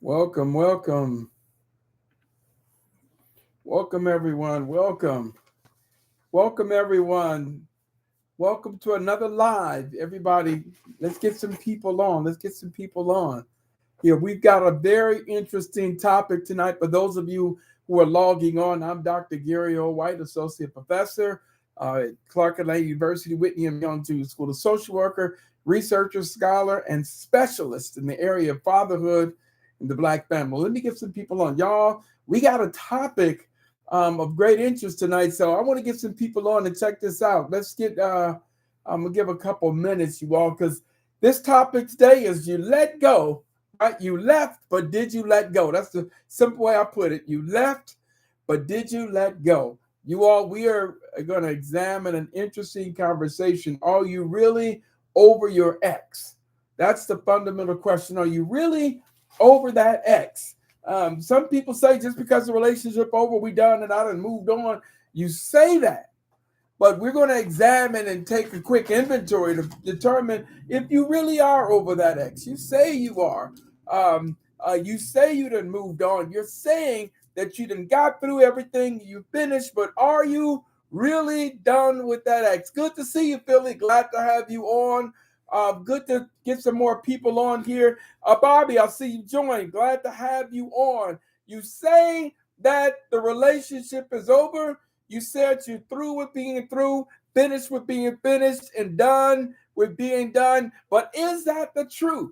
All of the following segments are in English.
Welcome, welcome, welcome everyone. Welcome everyone. Welcome to another live. Everybody, let's get some people on. Let's get some people on. Yeah, we've got a very interesting topic tonight. For those of you who are logging on, I'm Dr. Gary O. White, Associate Professor at Clark Atlanta University, Whitney and Young Junior School of Social Worker, researcher, scholar, and specialist in the area of fatherhood in the Black family. Let me get some people on. Y'all, we got a topic of great interest tonight. So I want to get some people on and check this out. I'm going to give a couple minutes, you all, because this topic today is you let go. Right? You left, but did you let go? That's the simple way I put it. You left, but did you let go? You all, we are going to examine an interesting conversation. Are you really over your ex? That's the fundamental question. Are you really over that ex? Some people say just because the relationship over, we done and I done moved on. You say that, but we're going to examine and take a quick inventory to determine if you really are over that ex. You say you are. You say you done moved on. You're saying that you done got through everything, you finished, but are you really done with that ex? Good to see you, Philly. Glad to have you on. Good to get some more people on here. Bobby, I see you join. Glad to have you on. You say that the relationship is over. You said you're through with being through, finished with being finished, and done with being done. But is that the truth?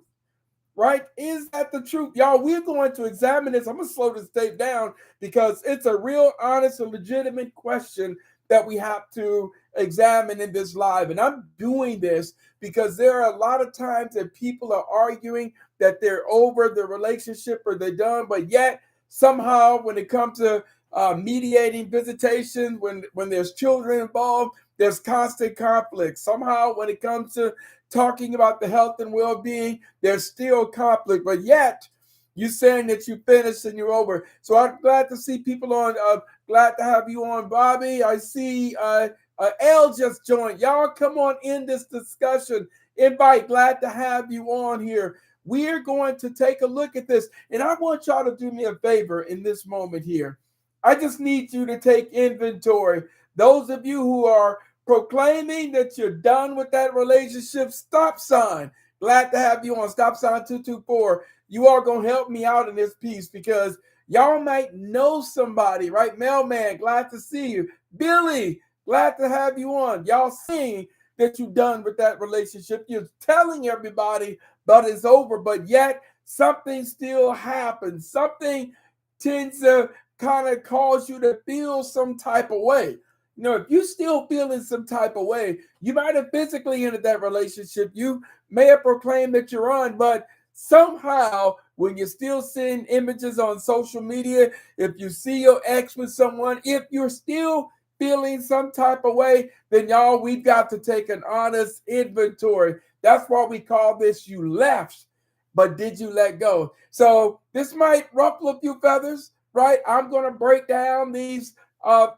Right? Is that the truth? Y'all, we're going to examine this. I'm going to slow this tape down because it's a real, honest, and legitimate question that we have to examine in this live. And I'm doing this because there are a lot of times that people are arguing that they're over the relationship or they're done, but yet somehow when it comes to mediating visitation, when there's children involved, there's constant conflict. Somehow when it comes to talking about the health and well-being, there's still conflict, but yet you're saying that you finished and you're over. So I'm glad to see people on. Glad to have you on, Bobby. I see L just joined. Y'all come on in this discussion. Invite. Glad to have you on here. We're going to take a look at this, and I want y'all to do me a favor in this moment here. I just need you to take inventory. Those of you who are proclaiming that you're done with that relationship, stop sign. Glad to have you on. Stop sign 224. You are going to help me out in this piece because y'all might know somebody, right? Mailman, glad to see you. Billy, glad to have you on. Y'all seeing that you're done with that relationship. You're telling everybody, but it's over, but yet something still happens. Something tends to kind of cause you to feel some type of way. If you're still feeling some type of way, you might have physically ended that relationship. You may have proclaimed that you're on, but somehow when you're still seeing images on social media, if you see your ex with someone, if you're still feeling some type of way, then y'all, we've got to take an honest inventory. That's why we call this you left, but did you let go? So this might ruffle a few feathers, right? I'm going to break down these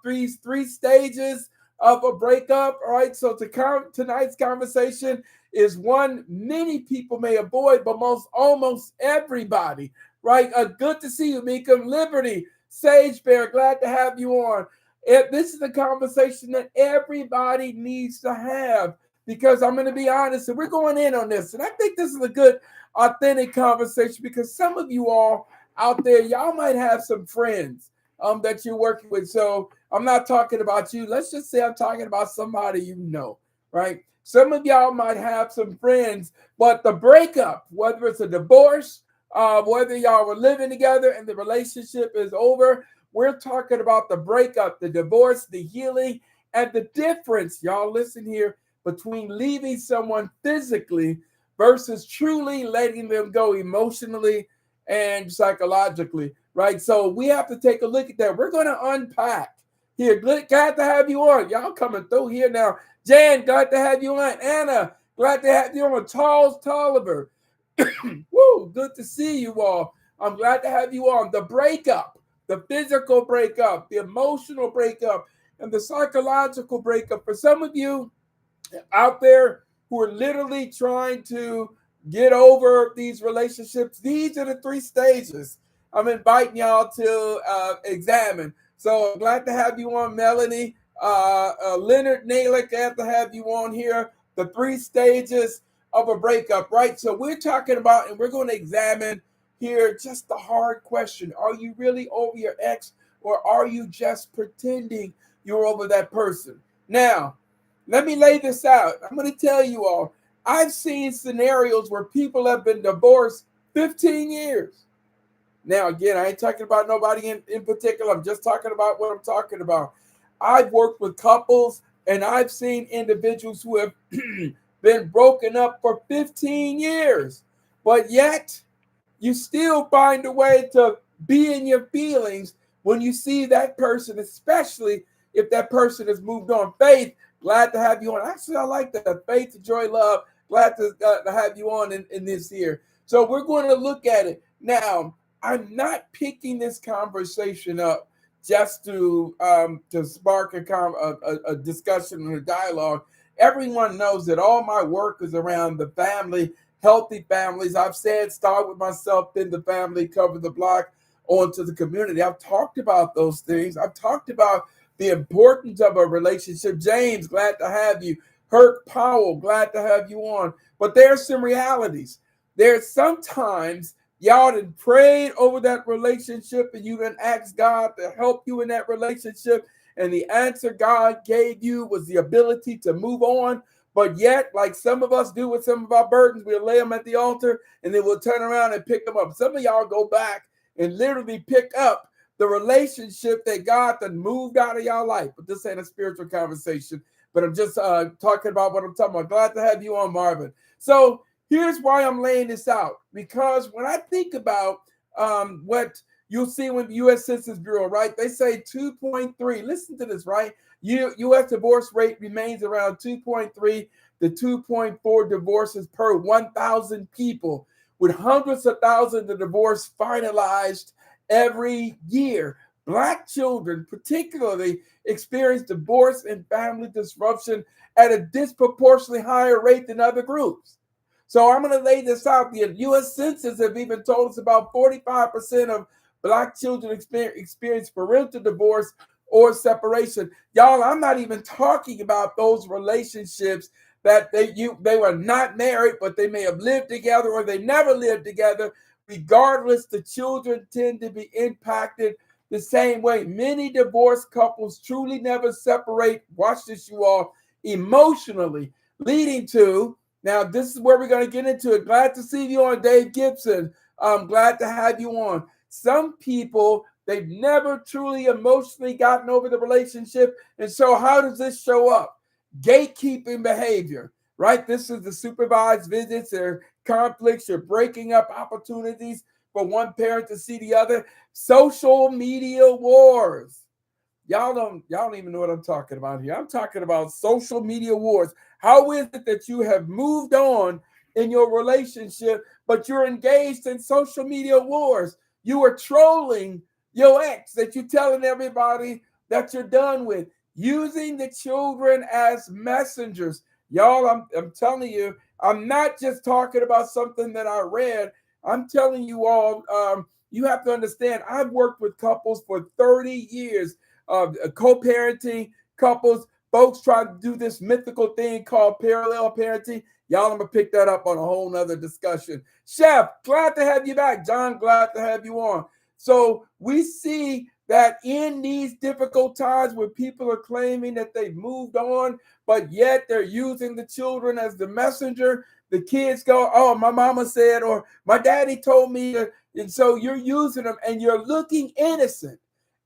three stages of a breakup. All right. So tonight's conversation is one many people may avoid, but almost everybody. Right. Good to see you, Mika. Liberty, Sage Bear, glad to have you on. This is a conversation that everybody needs to have because I'm going to be honest, and we're going in on this. And I think this is a good, authentic conversation because some of you all out there, y'all might have some friends that you're working with. So I'm not talking about you. Let's just say I'm talking about somebody you know, right? Some of y'all might have some friends, but the breakup, whether it's a divorce, whether y'all were living together and the relationship is over, we're talking about the breakup, the divorce, the healing, and the difference, y'all listen here, between leaving someone physically versus truly letting them go emotionally and psychologically, right? So we have to take a look at that. We're going to unpack here. Glad to have you on. Y'all coming through here now. Jan, glad to have you on. Anna, glad to have you on. Charles Tolliver. Woo, good to see you all. I'm glad to have you on. The breakup, the physical breakup, the emotional breakup, and the psychological breakup. For some of you out there who are literally trying to get over these relationships. These are the 3 stages I'm inviting y'all to examine. So I'm glad to have you on, Melanie. Leonard Naylor, glad to have you on here. The 3 stages of a breakup, right? So we're talking about, and we're going to examine here just the hard question. Are you really over your ex, or are you just pretending you're over that person? Now, let me lay this out. I'm going to tell you all, I've seen scenarios where people have been divorced 15 years. Now, again, I ain't talking about nobody in particular. I'm just talking about what I'm talking about. I've worked with couples, and I've seen individuals who have been broken up for 15 years, but yet you still find a way to be in your feelings when you see that person, especially if that person has moved on. Faith, glad to have you on. Actually, I like that. Faith, joy, love. Glad to have you on in this here. So we're going to look at it. Now, I'm not picking this conversation up just to spark a discussion and a dialogue. Everyone knows that all my work is around the family, healthy families. I've said start with myself, then the family, cover the block, onto the community. I've talked about those things. I've talked about the importance of a relationship. James, glad to have you. Herc Powell, glad to have you on. But there's some realities. There's sometimes y'all done prayed over that relationship, and you done asked God to help you in that relationship, and the answer God gave you was the ability to move on. But yet, like some of us do with some of our burdens, we'll lay them at the altar, and then we'll turn around and pick them up. Some of y'all go back and literally pick up the relationship that God done moved out of y'all life. But this ain't a spiritual conversation, but I'm just talking about what I'm talking about. Glad to have you on, Marvin. So here's why I'm laying this out. Because when I think about what you'll see with the U.S. Census Bureau, right? They say 2.3. Listen to this, right? U.S. divorce rate remains around 2.3 to 2.4 divorces per 1,000 people, with hundreds of thousands of divorces finalized every year. Black children, particularly, experience divorce and family disruption at a disproportionately higher rate than other groups. So I'm going to lay this out. The U.S. Census have even told us about 45% of Black children experience parental divorce or separation. Y'all, I'm not even talking about those relationships that they were not married, but they may have lived together or they never lived together. Regardless, the children tend to be impacted the same way. Many divorced couples truly never separate, watch this you all, emotionally, leading to, now this is where we're going to get into it. Glad to see you on, Dave Gibson. I'm glad to have you on. Some people, they've never truly emotionally gotten over the relationship. And so how does this show up? Gatekeeping behavior, right? This is the supervised visits or conflicts or breaking up opportunities for one parent to see the other. Social media wars. Y'all don't even know what I'm talking about here. I'm talking about social media wars. How is it that you have moved on in your relationship, but you're engaged in social media wars? You are trolling your ex that you're telling everybody that you're done with, using the children as messengers. Y'all, I'm telling you, I'm not just talking about something that I read. I'm telling you all, you have to understand, I've worked with couples for 30 years, co-parenting couples. Folks try to do this mythical thing called parallel parenting. Y'all, I'm going to pick that up on a whole nother discussion. Chef, glad to have you back. John, glad to have you on. So we see that in these difficult times where people are claiming that they've moved on, but yet they're using the children as the messenger, the kids go, oh, my mama said, or my daddy told me. And so you're using them and you're looking innocent,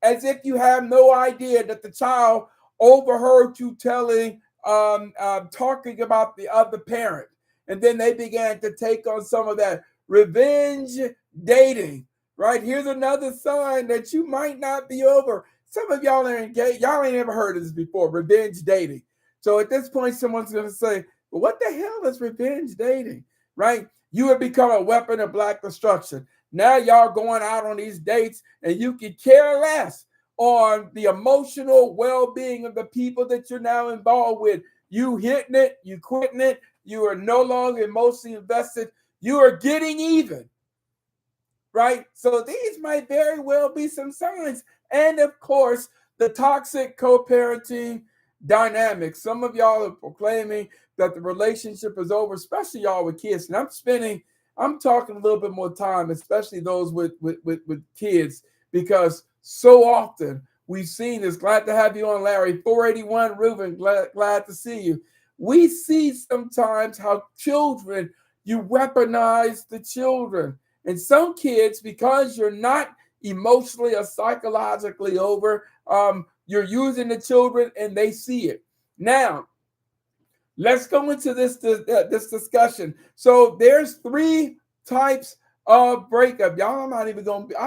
as if you have no idea that the child overheard you talking about the other parent. And then they began to take on some of that revenge dating, right? Here's another sign that you might not be over. Some of y'all are engaged. Y'all ain't ever heard of this before, revenge dating. So at this point, someone's going to say, well, what the hell is revenge dating, right? You have become a weapon of Black destruction. Now y'all going out on these dates and you can care less on the emotional well-being of the people that you're now involved with. You hitting it, you quitting it, you are no longer emotionally invested. You are getting even, right? So these might very well be some signs. And of course, the toxic co-parenting dynamic. Some of y'all are proclaiming that the relationship is over, especially y'all with kids. And I'm talking a little bit more time, especially those with kids, because so often we've seen this. Glad to have you on, Larry. 481 Ruben, glad to see you. We see sometimes how children, you weaponize the children. And some kids, because you're not emotionally or psychologically over, you're using the children and they see it. Now, let's go into this discussion. So there's three types of breakup. Y'all, I'm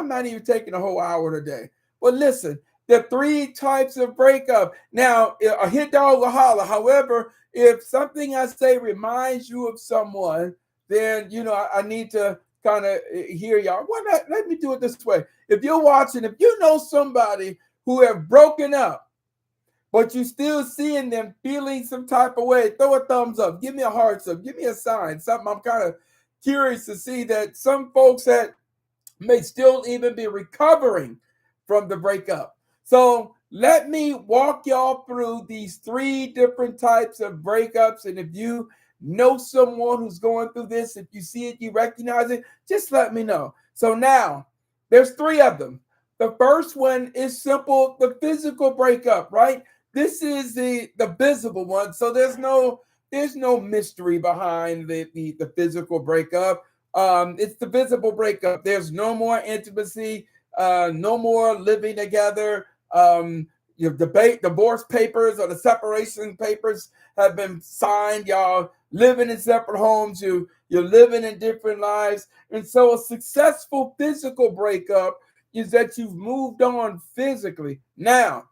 not even taking a whole hour today. But listen, the three types of breakup. Now, a hit dog will holler. However, if something I say reminds you of someone, then I need to kind of hear y'all. Why not? Let me do it this way. If you're watching, if you know somebody who have broken up, but you still seeing them feeling some type of way, throw a thumbs up, give me a hearts up, give me a sign, something. I'm kind of curious to see that some folks that may still even be recovering from the breakup. So let me walk y'all through these three different types of breakups. And if you know someone who's going through this, if you see it, you recognize it, just let me know. So now there's three of them. The first one is simple, the physical breakup, right? This is the visible one. So there's no mystery behind the physical breakup. It's the visible breakup. There's no more intimacy, no more living together. Your divorce papers or the separation papers have been signed. Y'all living in separate homes. You're living in different lives. And so a successful physical breakup is that you've moved on physically. Now,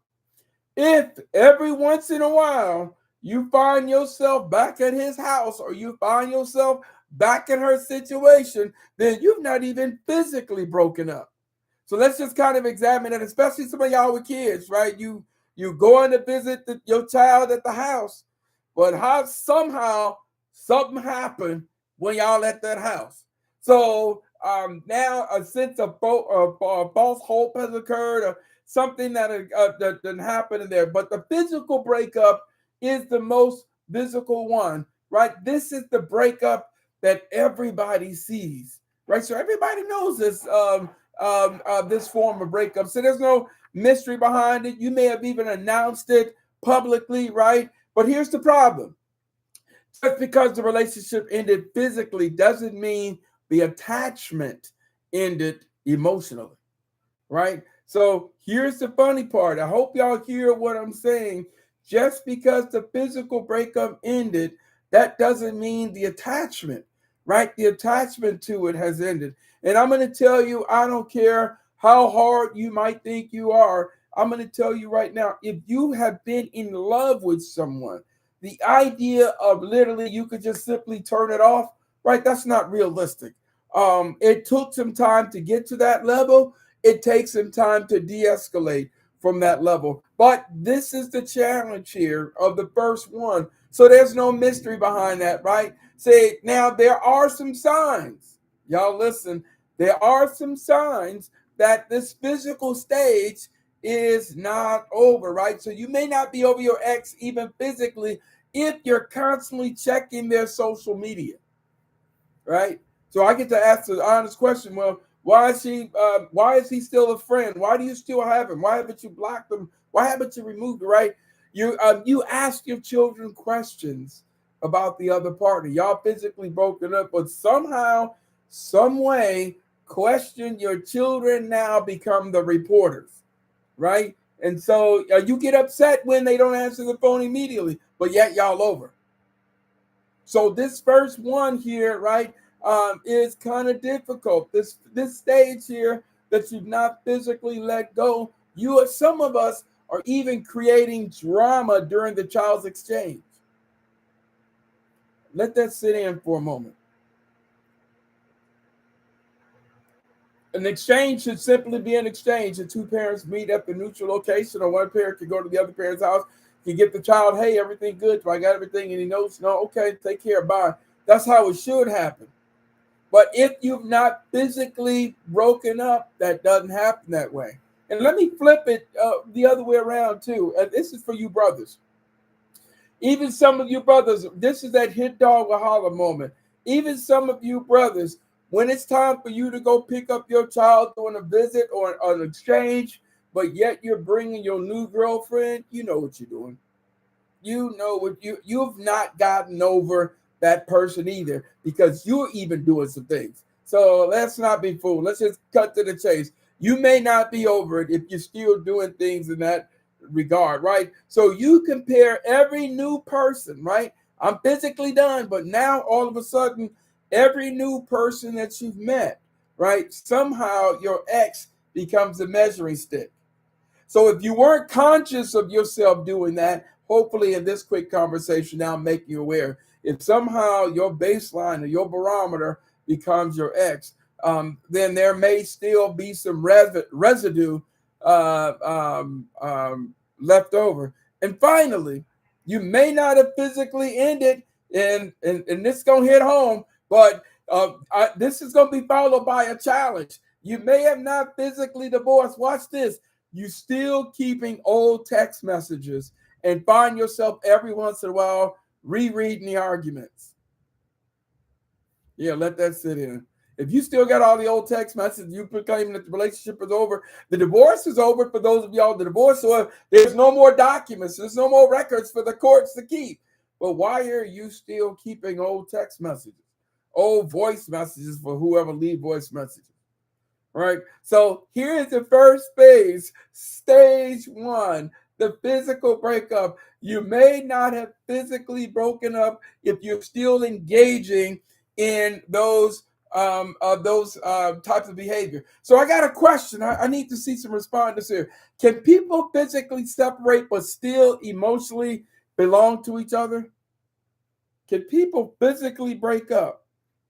if every once in a while you find yourself back at his house or you find yourself back in her situation, then you've not even physically broken up. So let's just kind of examine it, especially some of y'all with kids, right? You going to visit your child at the house, but somehow something happened when y'all at that house. So now a sense of false hope has occurred, or something that didn't happen in there. But the physical breakup is the most physical one, right? This is the breakup that everybody sees, right? So everybody knows this form of breakup. So there's no mystery behind it. You may have even announced it publicly, right? But here's the problem. Just because the relationship ended physically doesn't mean the attachment ended emotionally, right? So here's the funny part. I hope y'all hear what I'm saying. Just because the physical breakup ended, that doesn't mean the attachment, right? The attachment to it has ended. And I'm going to tell you, I don't care how hard you might think you are. I'm going to tell you right now, if you have been in love with someone, the idea of literally you could just simply turn it off, right? That's not realistic. It took some time to get to that level. It takes some time to de-escalate from that level. But this is the challenge here of the first one. So there's no mystery behind that, right? Say, now there are some signs. Y'all listen. There are some signs that this physical stage is not over, right? So you may not be over your ex even physically if you're constantly checking their social media, right? So I get to ask the honest question. Well, why is he still a friend? Why do you still have him? Why haven't you blocked him? Why haven't you removed it? Right? You ask your children questions about the other partner. Y'all physically broken up, but somehow, some way, your children now become the reporters, right? And so you get upset when they don't answer the phone immediately, but yet y'all over. So this first one here, right, is kind of difficult. This stage here that you've not physically let go. Some of us are even creating drama during the child's exchange. Let that sit in for a moment. An exchange should simply be an exchange. The two parents meet at the neutral location, or one parent can go to the other parent's house, can get the child, hey, everything good? Do I got everything? And he knows, no, okay, take care, bye. That's how it should happen. But if you've not physically broken up, that doesn't happen that way. And let me flip it the other way around too. This is for you brothers. Even some of you brothers, this is that hit dog or holler moment. Even some of you brothers, when it's time for you to go pick up your child doing a visit or an exchange, but yet you're bringing your new girlfriend, you know what you're doing. You know what you've not gotten over that person either, because you're even doing some things. So let's not be fooled. Let's just cut to the chase. You may not be over it if you're still doing things in that regard, right? So you compare every new person, right? I'm physically done, but now all of a sudden, every new person that you've met, right? Somehow your ex becomes a measuring stick. So if you weren't conscious of yourself doing that, hopefully in this quick conversation now I'm making you aware. If somehow your baseline or your barometer becomes your ex, then there may still be some residue uh, um, left over. And finally, you may not have physically ended, and this is going to hit home, but this is going to be followed by a challenge. You may have not physically divorced. Watch this. You still keeping old text messages and find yourself every once in a while rereading the arguments. Yeah, let that sit in. If you still got all the old text messages, you proclaiming that the relationship is over. The divorce is over for those of y'all. The divorce, so there's no more documents. There's no more records for the courts to keep. But why are you still keeping old text messages, old voice messages for whoever leave voice messages? Right. So here is the first phase, stage one, the physical breakup. You may not have physically broken up if you're still engaging in those types of behavior. So I got a question. I need to see some responders here. Can people physically separate but still emotionally belong to each other? Can people physically break up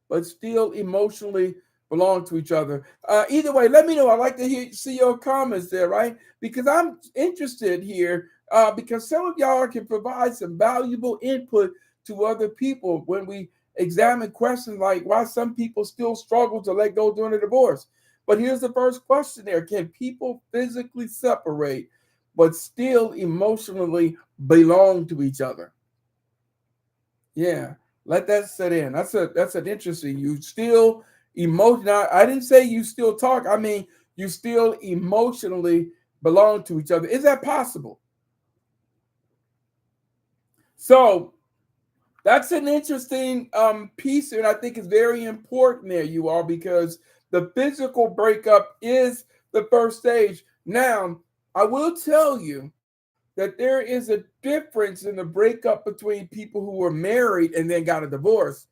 but still emotionally belong to each other? Either way, let me know. I'd like to see your comments there, right? Because I'm interested here because some of y'all can provide some valuable input to other people when we examine questions like why some people still struggle to let go during a divorce. But here's the first question there. Can people physically separate but still emotionally belong to each other? Yeah, let that set in. That's an interesting. You still emotional. I didn't say you still talk. I mean, you still emotionally belong to each other. Is that possible? So that's an interesting piece, and I think it's very important there, you all, because the physical breakup is the first stage. Now, I will tell you that there is a difference in the breakup between people who were married and then got a divorce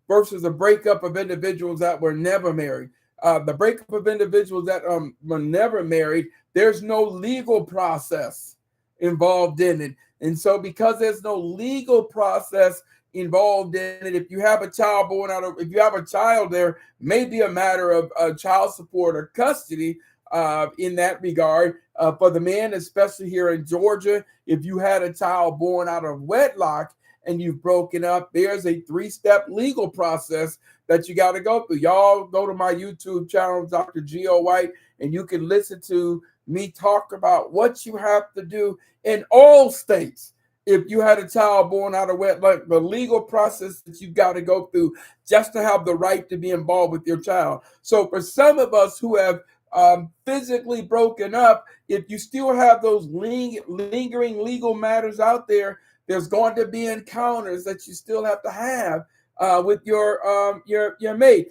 versus a breakup of individuals that were never married. The breakup of individuals that were never married, there's no legal process involved in it. And so because there's no legal process involved in it, if you have a child born out of, if you have a child, there may be a matter of child support or custody in that regard. For the men, especially here in Georgia, if you had a child born out of wedlock and you've broken up, there's a 3-step legal process that you got to go through. Y'all go to my YouTube channel, Dr. Geo White, and you can listen to me talk about what you have to do in all states. If you had a child born out of wedlock, the legal process that you got to go through just to have the right to be involved with your child. So for some of us who have physically broken up, if you still have those lingering legal matters out there, there's going to be encounters that you still have to have with your mate.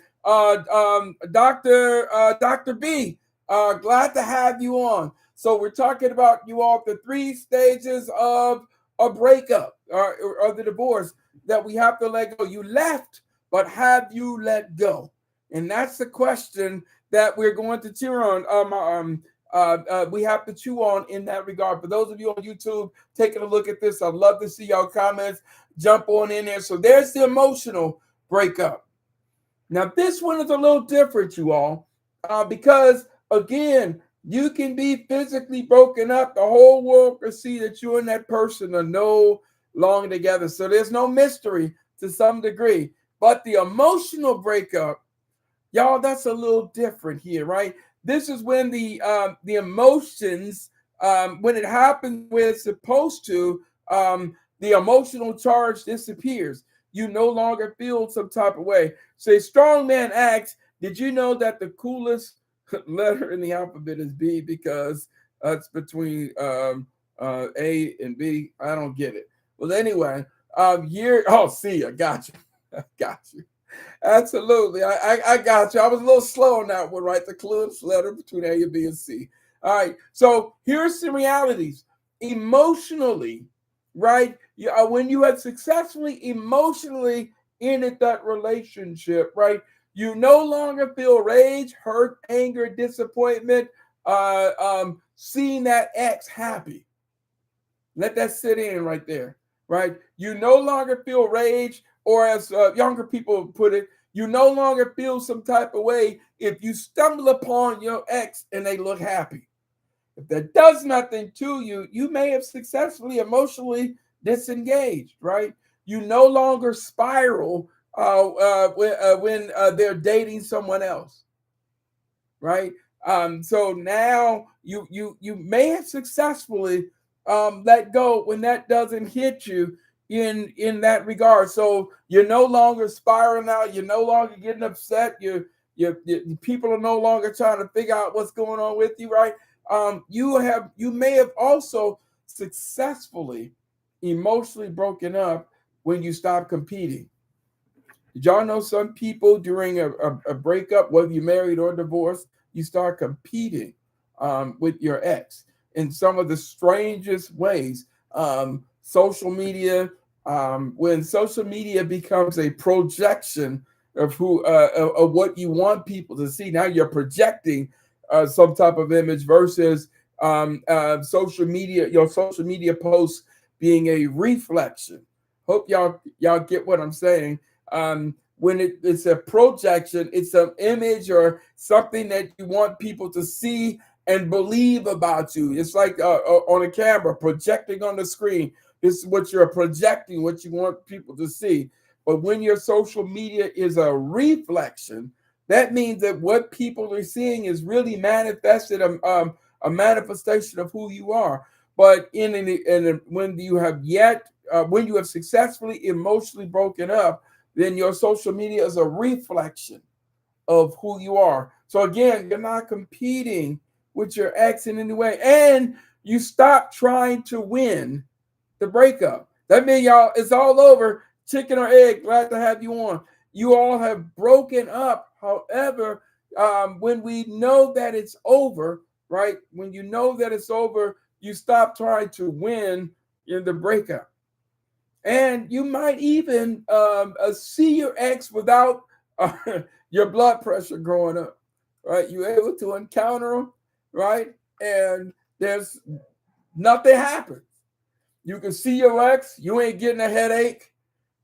Dr. B, glad to have you on. So we're talking about you all the 3 stages of a breakup or the divorce that we have to let go. You left, but have you let go? And that's the question that we're going to chew on. We have to chew on in that regard. For those of you on YouTube taking a look at this, I'd love to see y'all comments. Jump on in there. So there's the emotional breakup. Now, this one is a little different, you all, because, again, you can be physically broken up. The whole world can see that you and that person are no longer together. So there's no mystery to some degree. But the emotional breakup Y'all, that's a little different here, right? This is when the emotions, when it happens where it's supposed to, the emotional charge disappears. You no longer feel some type of way. So a strong man asks, did you know that the coolest letter in the alphabet is B? Because it's between A and B. I don't get it. Well, anyway, C, I got you. I got you. Absolutely. I got you. I was a little slow on that one, right? The clueless letter between A and B and C. All right. So here's some realities. Emotionally, right? When you have successfully emotionally ended that relationship, right? You no longer feel rage, hurt, anger, disappointment, seeing that ex happy. Let that sit in right there, right? You no longer feel rage, or as younger people put it, you no longer feel some type of way if you stumble upon your ex and they look happy. If that does nothing to you, you may have successfully emotionally disengaged, right? You no longer spiral when they're dating someone else, right? So now you may have successfully let go when that doesn't hit you in that regard. So you're no longer spiraling out. You're no longer getting upset. You people are no longer trying to figure out what's going on with you, right? You may have also successfully emotionally broken up when you stop competing. Did y'all know some people during a breakup, whether you're married or divorced, you start competing with your ex in some of the strangest ways? Social media, when social media becomes a projection of of what you want people to see, now you're projecting some type of image versus your social media posts being a reflection. Hope y'all get what I'm saying. When it's a projection, it's an image or something that you want people to see and believe about you. It's like on a camera projecting on the screen. This is what you're projecting, what you want people to see. But when your social media is a reflection, that means that what people are seeing is really manifested, a manifestation of who you are. But when you have successfully emotionally broken up, then your social media is a reflection of who you are. So again, you're not competing with your ex in any way, and you stop trying to win the breakup. That means y'all, it's all over. Chicken or egg. Glad to have you on. You all have broken up. However, when we know that it's over, right? When you know that it's over, you stop trying to win in the breakup. And you might even see your ex without uh, your blood pressure going up, right? You're able to encounter them, right? And there's nothing happens. You can see your ex, you ain't getting a headache.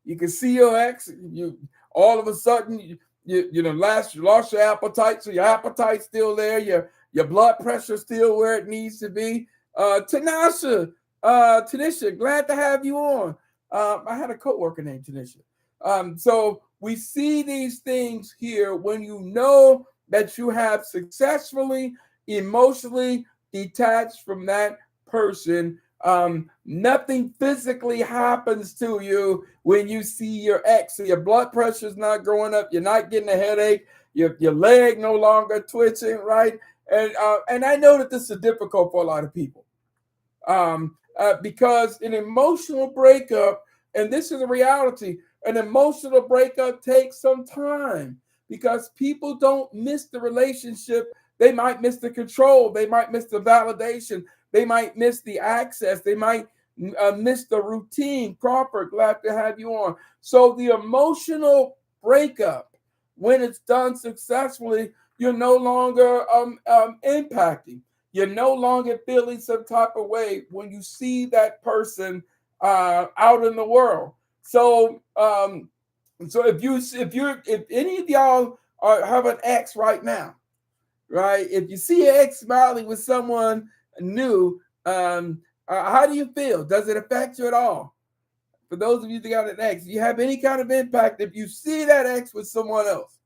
You can see your ex, you all of a sudden you lost your appetite, so your appetite's still there, your blood pressure still where it needs to be. Tanisha, glad to have you on. I had a coworker named Tanisha. So we see these things here when you know that you have successfully emotionally detached from that person. Nothing physically happens to you when you see your ex. So your blood pressure is not going up. You're not getting a headache. Your leg no longer twitching, right? And I know that this is difficult for a lot of people, because an emotional breakup, and this is a reality, an emotional breakup takes some time because people don't miss the relationship. They might miss the control. They might miss the validation. They might miss the access. They might miss the routine. Crawford, glad to have you on. So the emotional breakup, when it's done successfully, you're no longer impacting. You're no longer feeling some type of way when you see that person out in the world. So, if any of y'all have an ex right now, right? If you see your ex smiling with someone new, how do you feel? Does it affect you at all? For those of you that got an ex, do you have any kind of impact if you see that ex with someone else?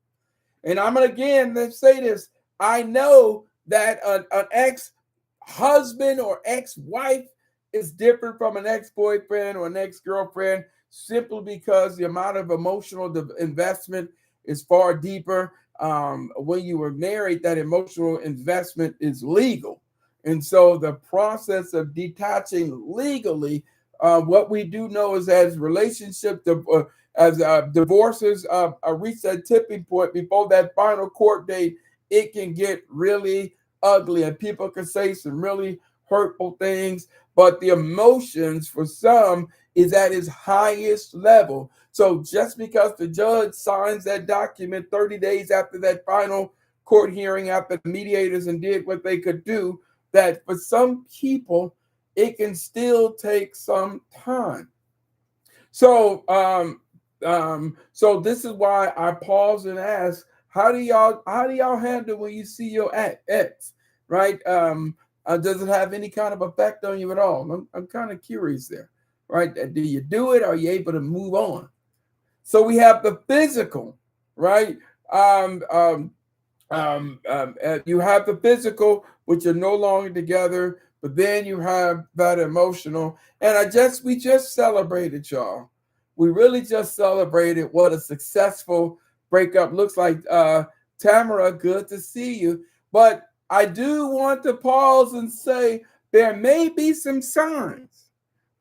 And I'm going to again, let's say this. I know that an ex-husband or ex-wife is different from an ex-boyfriend or an ex-girlfriend simply because the amount of emotional investment is far deeper. When you were married, that emotional investment is legal. And so the process of detaching legally, what we do know is as as divorces reach that tipping point before that final court date, it can get really ugly and people can say some really hurtful things. But the emotions for some is at its highest level. So just because the judge signs that document 30 days after that final court hearing, after the mediators and did what they could do, that for some people, it can still take some time. So this is why I pause and ask, how do y'all handle when you see your ex, right? Does it have any kind of effect on you at all? I'm kind of curious there, right? Do you do it? Are you able to move on? So we have the physical, right? Um, um, you have the physical, which are no longer together, but then you have that emotional. And we just celebrated, y'all. We really just celebrated what a successful breakup looks like. Tamara, good to see you. But I do want to pause and say there may be some signs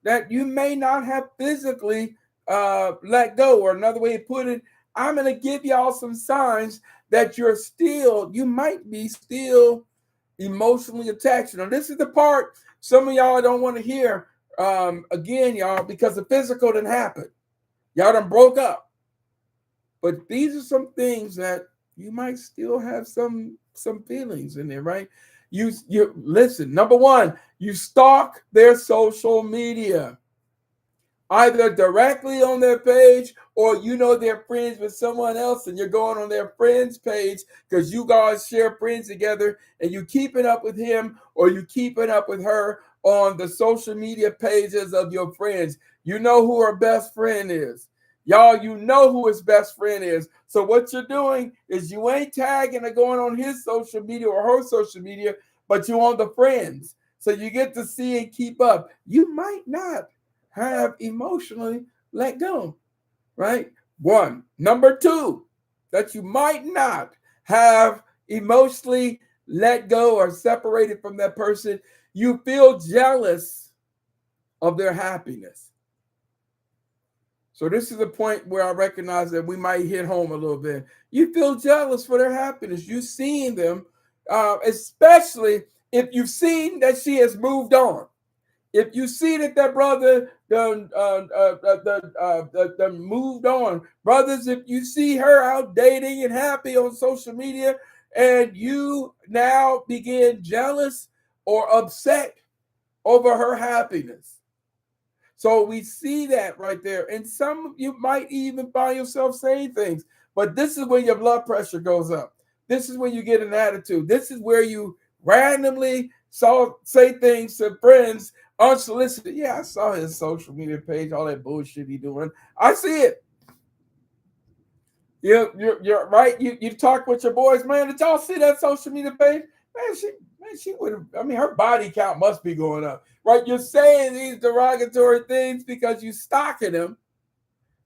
that you may not have physically let go. Or another way to put it, I'm going to give y'all some signs that you might be still emotionally attached. Now, this is the part some of y'all don't want to hear again, y'all, because the physical didn't happen. Y'all done broke up. But these are some things that you might still have some feelings in there, right? You listen, number one, you stalk their social media either directly on their page or they're friends with someone else and you're going on their friends page because you guys share friends together and you keeping up with him or you keeping up with her on the social media pages of your friends. You know who her best friend is. Y'all, you know who his best friend is. So what you're doing is you ain't tagging or going on his social media or her social media, but you on the friends. So you get to see and keep up. You might not have emotionally let go, right? One. Number two, that you might not have emotionally let go or separated from that person. You feel jealous of their happiness. So this is the point where I recognize that we might hit home a little bit. You feel jealous for their happiness. You've seen them, especially if you've seen that she has moved on. If you see that brother done moved on, brothers, if you see her out dating and happy on social media, and you now begin jealous or upset over her happiness. So we see that right there. And some of you might even find yourself saying things, but this is when your blood pressure goes up. This is when you get an attitude. This is where you randomly say things to friends unsolicited. Yeah, I saw his social media page, all that bullshit he doing. I see it. You're right. You talk with your boys, man. Did y'all see that social media page? She would have. I mean, her body count must be going up, right? You're saying these derogatory things because you stalking them,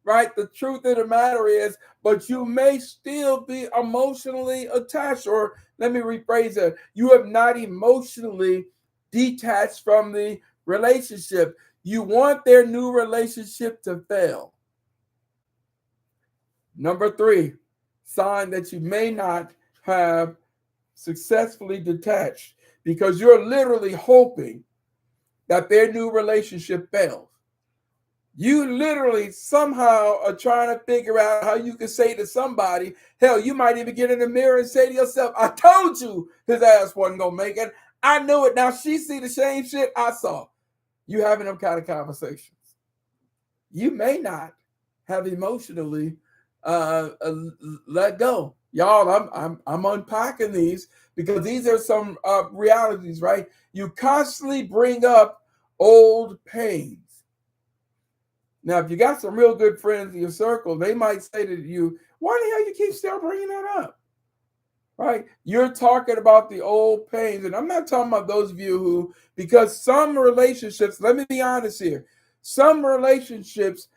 right? The truth of the matter is, but you may still be emotionally attached, or let me rephrase that: you have not emotionally detached from the relationship. You want their new relationship to fail. Number three, sign that you may not have successfully detached because you're literally hoping that their new relationship fails. You literally somehow are trying to figure out how you can say to somebody, hell, you might even get in the mirror and say to yourself, I told you his ass wasn't going to make it. I knew it. Now she see the same shit I saw. You having them kind of conversations. You may not have emotionally let go. Y'all, I'm unpacking these because these are some realities, right? You constantly bring up old pains. Now, if you got some real good friends in your circle, they might say to you, "Why the hell you keep still bringing that up?" right? You're talking about the old pains. And I'm not talking about those of you who, because some relationships, let me be honest here, some relationships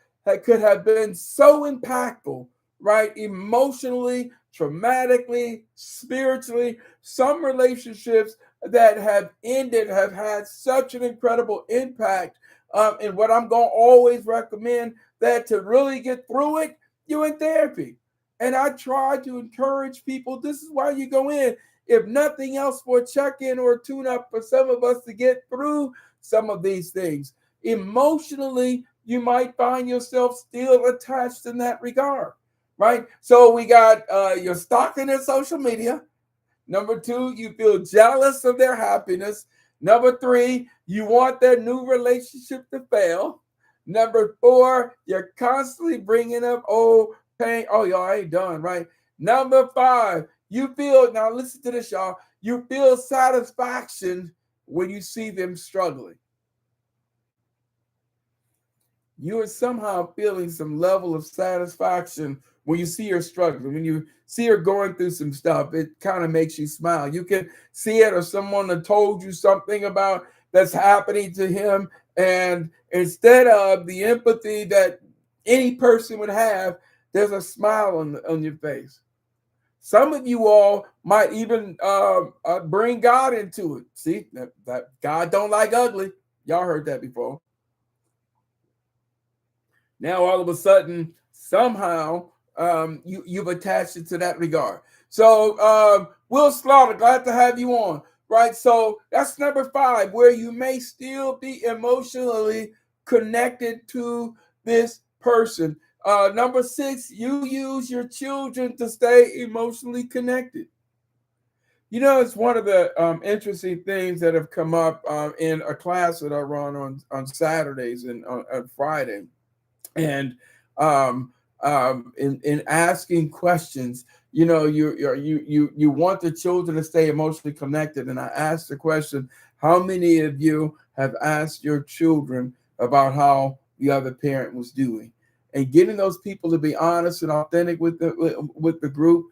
could have been so impactful, right? Emotionally, traumatically, spiritually. Some relationships that have ended have had such an incredible impact. And what I'm going to always recommend that to really get through it, you're in therapy. And I try to encourage people. This is why you go in, if nothing else, for a check-in or a tune-up for some of us to get through some of these things. Emotionally, you might find yourself still attached in that regard, right? So we got you're stalking their social media. Number two, you feel jealous of their happiness. Number three, you want their new relationship to fail. Number four, you're constantly bringing up old pain. Oh, y'all ain't done, right? Number five, you feel, now listen to this, y'all. You feel satisfaction when you see them struggling. You are somehow feeling some level of satisfaction when you see her struggling, when you see her going through some stuff. It kind of makes you smile. You can see it, or someone that told you something about that's happening to him, and instead of the empathy that any person would have, there's a smile on your face. Some of you all might even bring God into it. See that God don't like ugly. Y'all heard that before. Now all of a sudden, somehow, you've attached it to that regard. So Will Slaughter, glad to have you on. Right. So that's number five, where you may still be emotionally connected to this person. Number six, you use your children to stay emotionally connected. You know, it's one of the interesting things that have come up in a class that I run on Saturdays and on Friday, and in asking questions, you know, you want the children to stay emotionally connected. And I asked the question, how many of you have asked your children about how the other parent was doing? And getting those people to be honest and authentic with the group,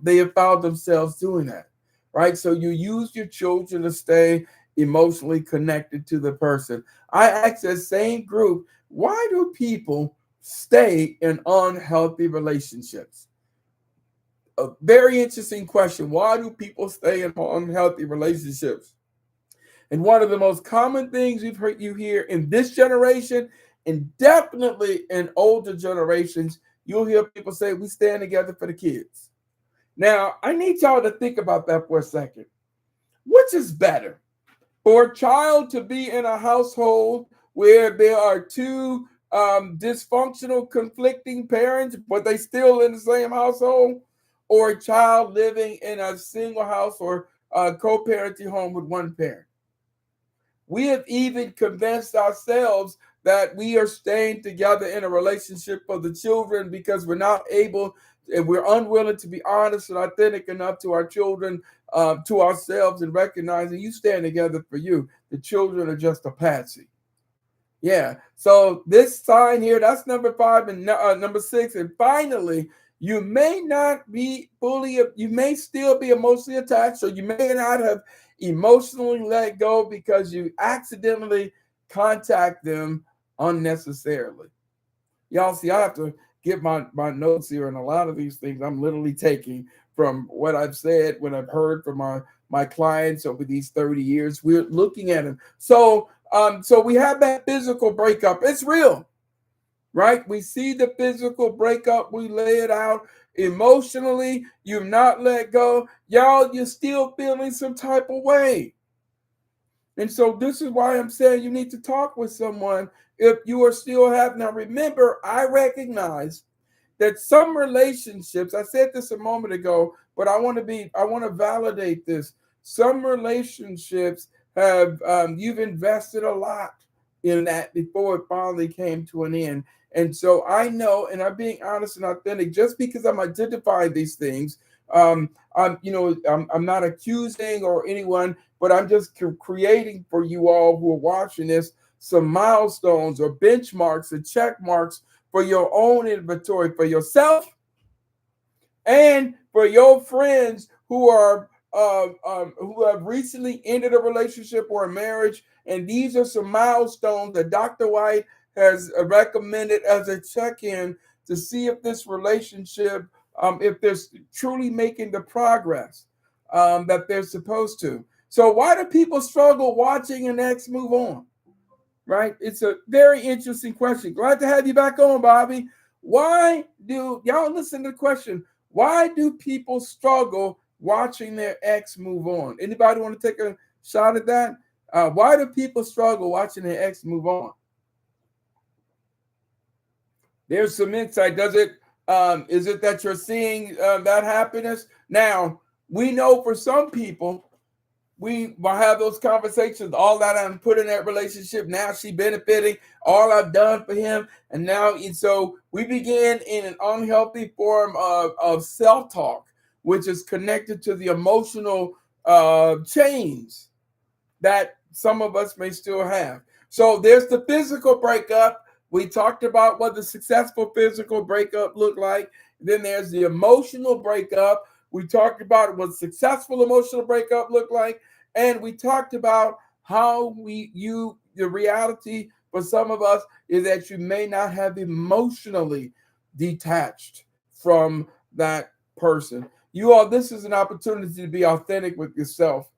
they have found themselves doing that, right? So you use your children to stay emotionally connected to the person. I asked that same group, why do people stay in unhealthy relationships? A very interesting question. Why do people stay in unhealthy relationships? And one of the most common things we've heard you hear in this generation, and definitely in older generations, you'll hear people say, we stand together for the kids. Now, I need y'all to think about that for a second. Which is better? For a child to be in a household where there are two dysfunctional, conflicting parents, but they still in the same household, or a child living in a single house or a co-parenting home with one parent? We have even convinced ourselves that we are staying together in a relationship for the children because we're not able and we're unwilling to be honest and authentic enough to our children, to ourselves, and recognizing you stand together for you. The children are just a patsy. Yeah. So this sign here, that's number five, and number six. And finally, you may not be fully, you may still be emotionally attached. So you may not have emotionally let go because you accidentally contact them unnecessarily. Y'all see, I have to get my notes here, and a lot of these things I'm literally taking from what I've said, what I've heard from my clients over these 30 years. We're looking at them. So we have that physical breakup. It's real, right? We see the physical breakup. We lay it out. Emotionally, you've not let go. Y'all, you're still feeling some type of way. And so this is why I'm saying you need to talk with someone if you are still having. Now, remember, I recognize that some relationships, I said this a moment ago, but I want to validate this. Some relationships have, you've invested a lot in that before it finally came to an end. And so I know, and I'm being honest and authentic, just because I'm identifying these things, I'm not accusing or anyone, but I'm just creating for you all who are watching this some milestones or benchmarks and check marks for your own inventory, for yourself and for your friends who have recently ended a relationship or a marriage, and these are some milestones that Dr. White has recommended as a check-in to see if this relationship, if they're truly making the progress that they're supposed to. So why do people struggle watching an ex move on? Right? It's a very interesting question. Glad to have you back on, Bobby. Why do y'all listen to the question? Why do people struggle watching their ex move on? Anybody want to take a shot at that? Why do people struggle watching their ex move on? There's some insight. Does it? Is it that you're seeing that happiness? Now we know for some people we will have those conversations. All that I'm put in that relationship, now she benefiting. All I've done for him, and now and so we begin in an unhealthy form of self-talk, which is connected to the emotional change that some of us may still have. So there's the physical breakup. We talked about what the successful physical breakup looked like. Then there's the emotional breakup. We talked about what successful emotional breakup looked like. And we talked about how the reality for some of us is that you may not have emotionally detached from that person. You all, this is an opportunity to be authentic with yourself.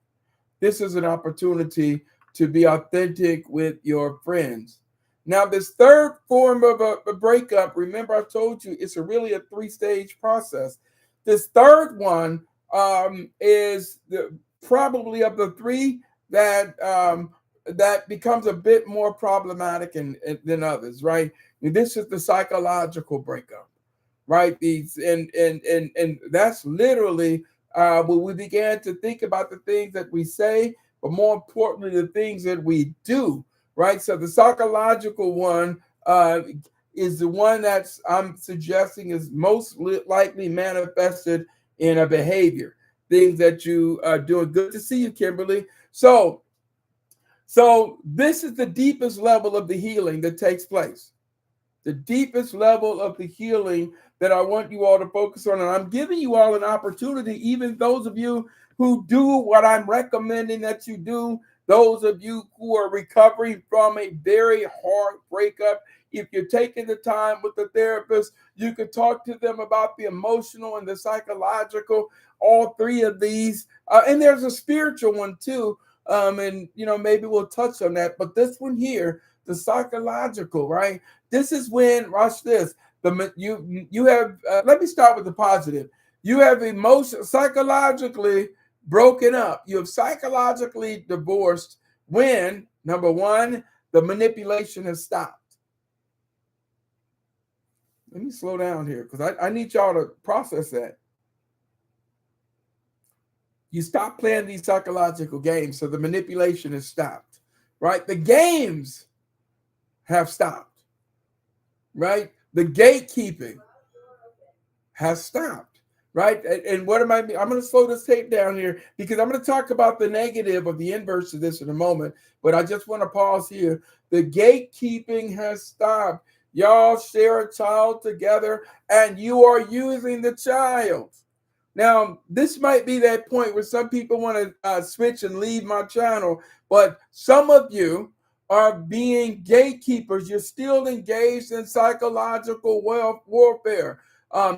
This is an opportunity to be authentic with your friends. Now, this third form of a breakup, remember I told you it's really a three-stage process. This third one is probably of the three that becomes a bit more problematic than others, right? And this is the psychological breakup, right? These and that's literally when we began to think about the things that we say, but more importantly, the things that we do, right? So the psychological one is the one that's I'm suggesting is most likely manifested in a behavior, things that you are doing. Good to see you, Kimberly. So this is the deepest level of the healing that takes place. The deepest level of the healing that I want you all to focus on. And I'm giving you all an opportunity, even those of you who do what I'm recommending that you do, those of you who are recovering from a very hard breakup. If you're taking the time with the therapist, you can talk to them about the emotional and the psychological, all three of these. And there's a spiritual one too. And, maybe we'll touch on that. But this one here, the psychological, right? This is when, watch this. You have. Let me start with the positive. You have psychologically broken up. You have psychologically divorced when number one, the manipulation has stopped. Let me slow down here because I need y'all to process that. You stop playing these psychological games, so the manipulation has stopped, right? The games have stopped, right? The gatekeeping has stopped, right? And what am I'm going to slow this tape down here because I'm going to talk about the negative of the inverse of this in a moment, but I just want to pause here. The gatekeeping has stopped. Y'all share a child together and you are using the child. Now, this might be that point where some people want to switch and leave my channel, but some of you are being gatekeepers. You're still engaged in psychological warfare.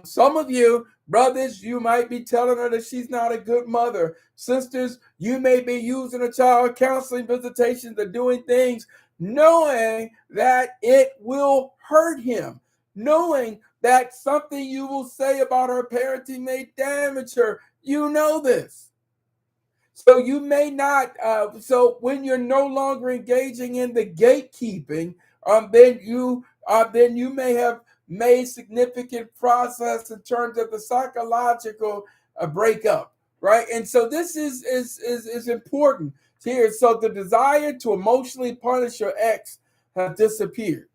Some of you, brothers, you might be telling her that she's not a good mother. Sisters, you may be using a child counseling visitations or doing things knowing that it will hurt him, knowing that something you will say about her parenting may damage her. You know this. So you may not, so when you're no longer engaging in the gatekeeping, then you may have made significant progress in terms of the psychological breakup, right? And so this is important here. So the desire to emotionally punish your ex has disappeared.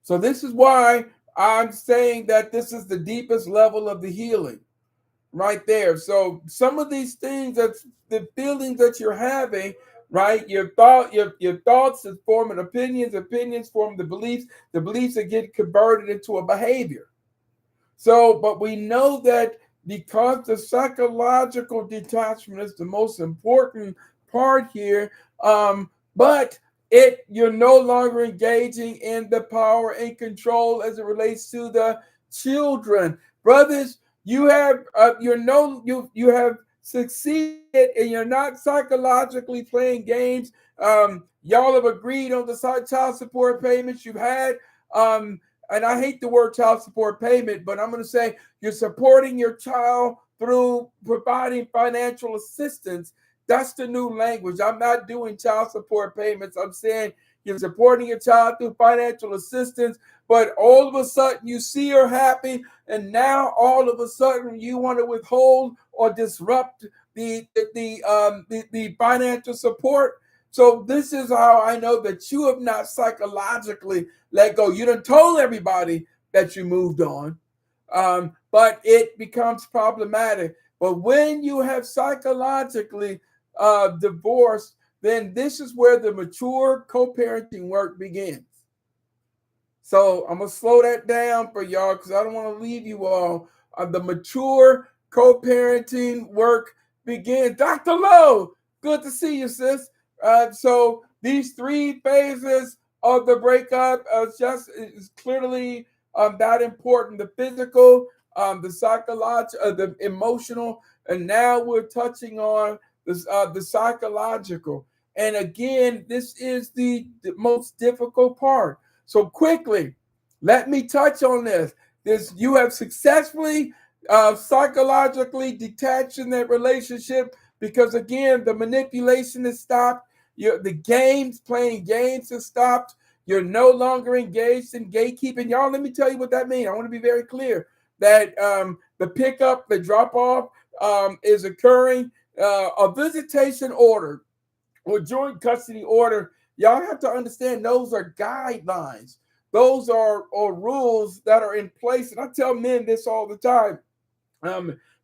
So this is why I'm saying that this is the deepest level of the healing right there. So some of these things, that's the feelings that you're having, right? Your thoughts is forming opinions form the beliefs that get converted into a behavior. So, but we know that because the psychological detachment is the most important part here. But you're no longer engaging in the power and control as it relates to the children. Brothers, you have you have succeeded, and you're not psychologically playing games. Y'all have agreed on the child support payments you've had. And I hate the word child support payment, but I'm going to say you're supporting your child through providing financial assistance. That's the new language. I'm not doing child support payments. I'm saying you're supporting your child through financial assistance, but all of a sudden you see her happy, and now all of a sudden you want to withhold or disrupt the financial support. So this is how I know that you have not psychologically let go. You done told everybody that you moved on, but it becomes problematic. But when you have psychologically divorced, then this is where the mature co-parenting work begins. So I'm gonna slow that down for y'all because I don't want to leave you all. The mature co-parenting work begins. Dr. Lowe, good to see you, sis. So these three phases of the breakup just is clearly that important: the physical, the psychological, the emotional, and now we're touching on the psychological. And again, this is the most difficult part. So quickly, let me touch on this. You have successfully psychologically detached in that relationship because again, the manipulation is stopped. The games, playing games, has stopped. You're no longer engaged in gatekeeping. Y'all, let me tell you what that means. I want to be very clear that the pickup, the drop off is occurring. A visitation order or joint custody order, y'all have to understand those are guidelines. Those are rules that are in place. And I tell men this all the time,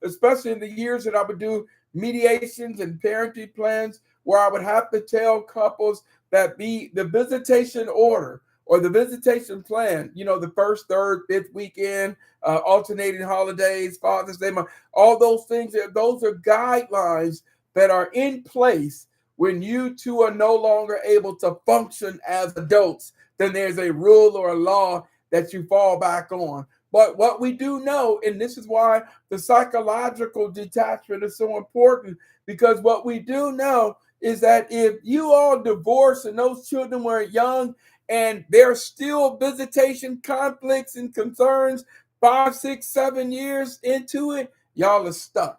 especially in the years that I would do mediations and parenting plans, where I would have to tell couples that the visitation order or the visitation plan, the first, third, fifth weekend, alternating holidays, Father's Day, all those things, those are guidelines that are in place when you two are no longer able to function as adults. Then there's a rule or a law that you fall back on. But what we do know, and this is why the psychological detachment is so important, because what we do know is that if you all divorced and those children were young and there's still visitation conflicts and concerns 5, 6, 7 years into it, y'all are stuck.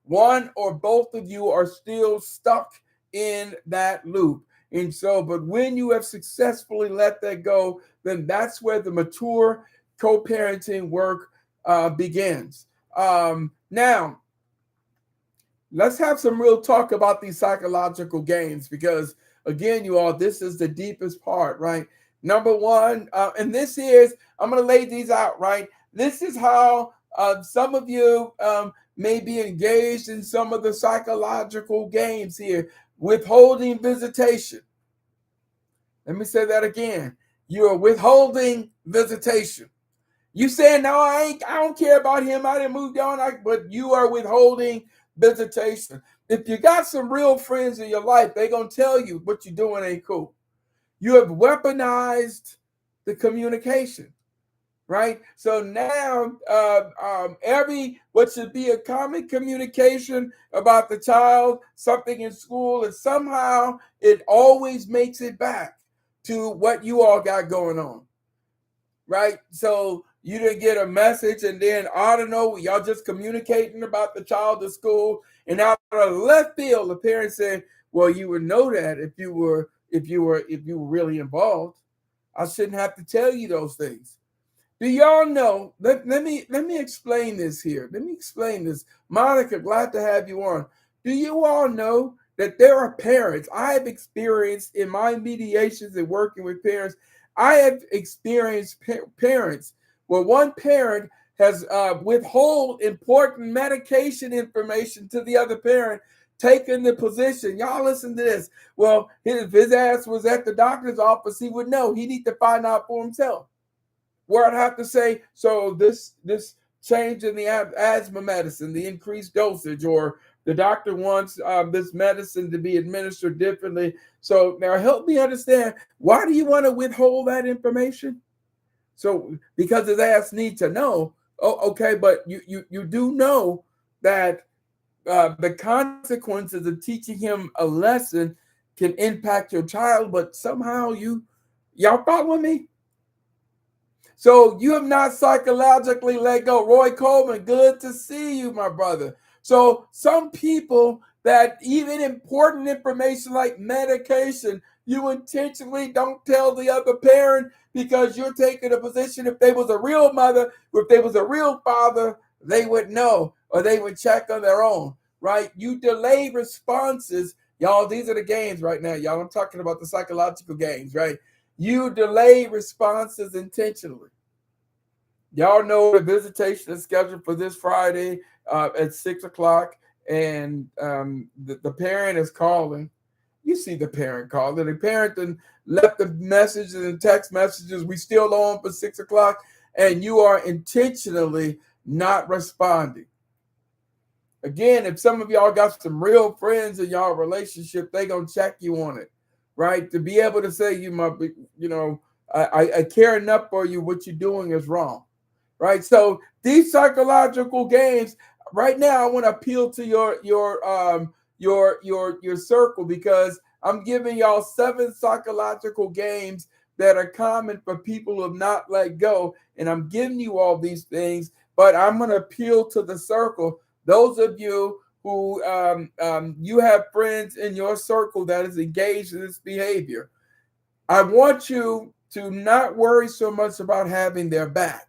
One or both of you are still stuck in that loop. And so, but when you have successfully let that go, then that's where the mature co-parenting work begins. Now, let's have some real talk about these psychological games because, again, you all, this is the deepest part, right? Number one, and this is, I'm going to lay these out, right? This is how some of you may be engaged in some of the psychological games here. Withholding visitation. Let me say that again. You are withholding visitation. You saying, no, I don't care about him. I didn't move on. But you are withholding visitation. If you got some real friends in your life, they're going to tell you what you're doing ain't cool. You have weaponized the communication, right? So now what should be a common communication about the child, something in school, and somehow it always makes it back to what you all got going on, right? So you didn't get a message, and then I don't know, y'all just communicating about the child at school, and out of left field, the parent said, "Well, you would know that if you were really involved. I shouldn't have to tell you those things." Do y'all know? Let me explain this here. Let me explain this. Monica, glad to have you on. Do you all know that there are parents? I have experienced in my mediations and working with parents, I have experienced parents where one parent has withhold important medication information to the other parent, taking the position. Y'all listen to this. Well, if his ass was at the doctor's office, he would know. He need to find out for himself. Where I'd have to say, so this change in the asthma medicine, the increased dosage, or the doctor wants this medicine to be administered differently. So now help me understand, why do you want to withhold that information? So because his ass needs to know. Oh, okay, but you do know that the consequences of teaching him a lesson can impact your child, but somehow y'all following me? So you have not psychologically let go. Roy Coleman, good to see you, my brother. So some people that even important information like medication, you intentionally don't tell the other parent because you're taking a position. If they was a real mother, or if they was a real father, they would know, or they would check on their own, right? You delay responses. Y'all, these are the games right now. Y'all, I'm talking about the psychological games, right? You delay responses intentionally. Y'all know the visitation is scheduled for this Friday at 6 o'clock, and the parent is calling. You see the parent calling. The parent then left the messages and text messages. We still on for 6 o'clock, and you are intentionally not responding. Again, if some of y'all got some real friends in y'all relationship, they gonna check you on it, right? To be able to say I care enough for you. What you're doing is wrong, right? So these psychological games. Right now, I want to appeal to your circle, because I'm giving y'all 7 psychological games that are common for people who have not let go, and I'm giving you all these things. But I'm going to appeal to the circle. Those of you who you have friends in your circle that is engaged in this behavior, I want you to not worry so much about having their back.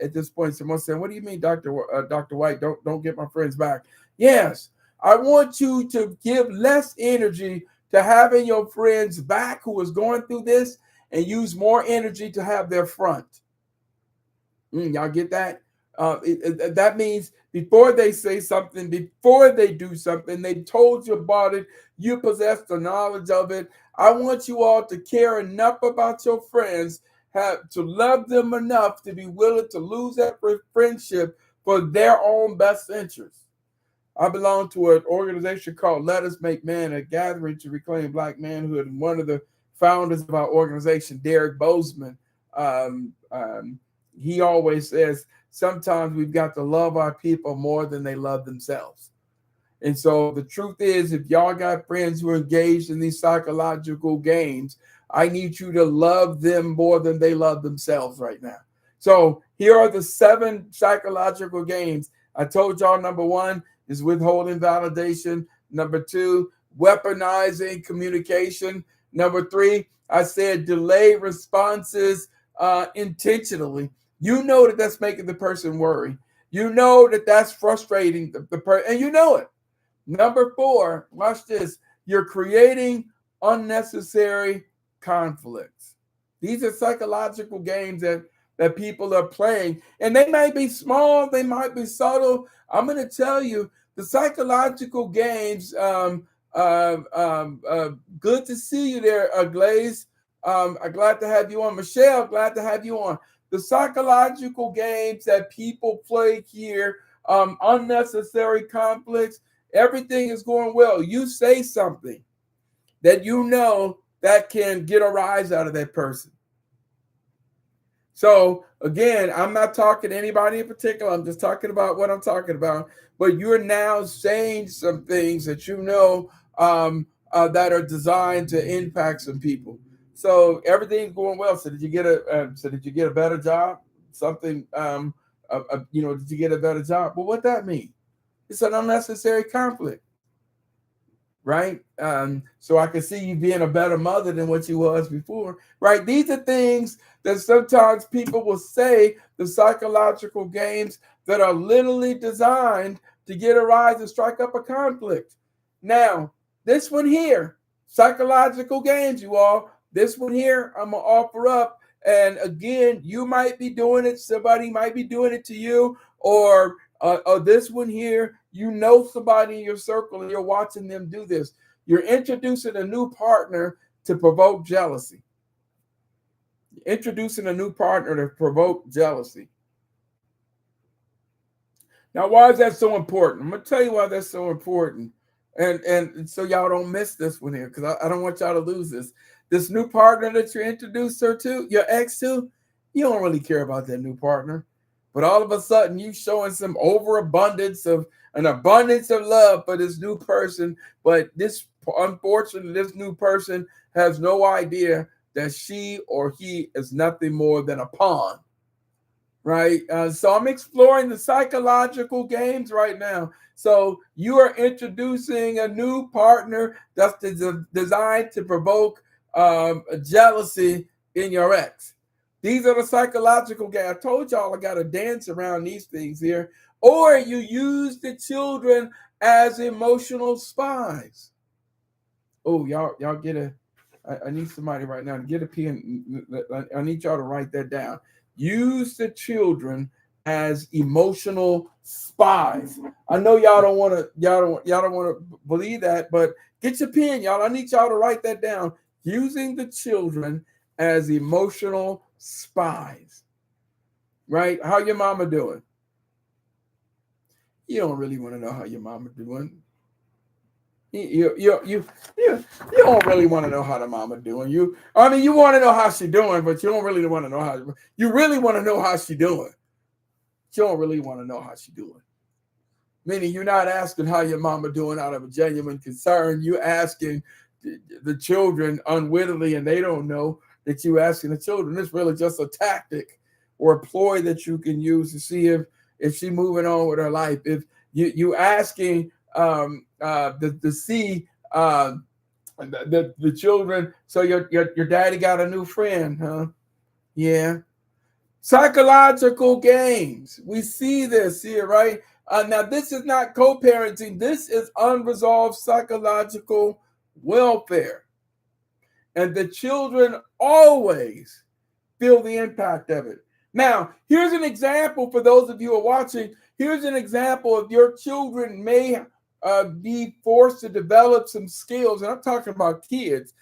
At this point, someone said, "What do you mean, Dr. White? Don't get my friends back." Yes, I want you to give less energy to having your friends back who is going through this, and use more energy to have their front. Y'all get that? That means before they say something, before they do something, they told you about it, you possess the knowledge of it. I want you all to care enough about your friends, to love them enough to be willing to lose that friendship for their own best interest. I belong to an organization called Let Us Make Man, a gathering to reclaim Black manhood. And one of the founders of our organization, Derek Bozeman, um, um, he always says, sometimes we've got to love our people more than they love themselves. And so the truth is, if y'all got friends who are engaged in these psychological games, I need you to love them more than they love themselves right now. So here are the 7 psychological games. I told y'all number 1 is withholding validation. Number 2, weaponizing communication. Number 3, I said delay responses intentionally. You know that that's making the person worry. You know that that's frustrating the person, and you know it. Number 4, watch this. You're creating unnecessary conflicts. These are psychological games that people are playing, and they might be small, they might be subtle. I'm going to tell you, the psychological games. Good to see you there, Glaze. I'm glad to have you on, Michelle. Glad to have you on. The psychological games that people play here, unnecessary conflicts. Everything is going well. You say something that you know that can get a rise out of that person. So again, I'm not talking to anybody in particular. I'm just talking about what I'm talking about. But you're now saying some things that you know that are designed to impact some people. So everything's going well. So did you get a better job? Something did you get a better job? Well, what that mean? It's an unnecessary conflict, right? So I can see you being a better mother than what you was before, right? These are things that sometimes people will say, the psychological games that are literally designed to get a rise and strike up a conflict. Now, this one here, psychological games, you all, this one here, I'm going to offer up. And again, you might be doing it. Somebody might be doing it to you, or this one here, you know somebody in your circle and you're watching them do this. You're introducing a new partner to provoke jealousy. Introducing a new partner to provoke jealousy. Now, why is that so important? I'm gonna tell you why that's so important, and so y'all don't miss this one here, because I don't want y'all to lose this. This new partner that you introduced her to, your ex to, you don't really care about that new partner, but all of a sudden you showing some overabundance of an abundance of love for this new person, but this unfortunately this new person has no idea that she or he is nothing more than a pawn, right? So I'm exploring the psychological games right now. So you are introducing a new partner that's designed to provoke jealousy in your ex. These are the psychological games. I told y'all I got to dance around these things here. Or you use the children as emotional spies. Oh, y'all get a. I need somebody right now to get a pen. I need y'all to write that down. Use the children as emotional spies. I know y'all don't want to believe that, but get your pen, y'all. I need y'all to write that down. Using the children as emotional spies. Right? How your mama doing? You don't really want to know how your mama doing. You don't really want to know how the mama doing. I mean, you want to know how she doing, but you don't really want to know how. You really want to know how she doing. You don't really want to know how she doing. Meaning, you're not asking how your mama doing out of a genuine concern. You asking the children unwittingly, and they don't know that you asking the children. It's really just a tactic or a ploy that you can use to see if she moving on with her life. If you asking to see the children. So your daddy got a new friend, huh? Yeah. Psychological games. We see this here, right? Now this is not co-parenting. This is unresolved psychological welfare, and the children always feel the impact of it. Now, here's an example for those of you who are watching. Here's an example of your children may be forced to develop some skills, and I'm talking about kids.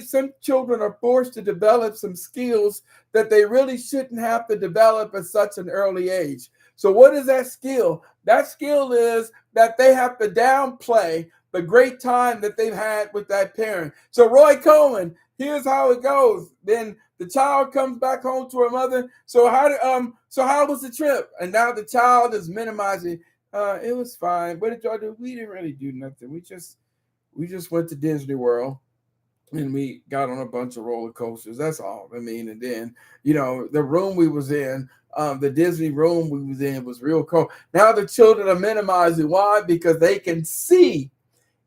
Some children are forced to develop some skills that they really shouldn't have to develop at such an early age. So, what is that skill? That skill is that they have to downplay the great time that they've had with that parent. So, Roy Cohen, here's how it goes. Then the child comes back home to her mother. So how was the trip? And now the child is minimizing. It was fine. What did y'all do? We didn't really do nothing. We just went to Disney World and we got on a bunch of roller coasters. That's all. I mean, and then the room we was in, the Disney room we was in was real cold. Now the children are minimizing. Why? Because they can see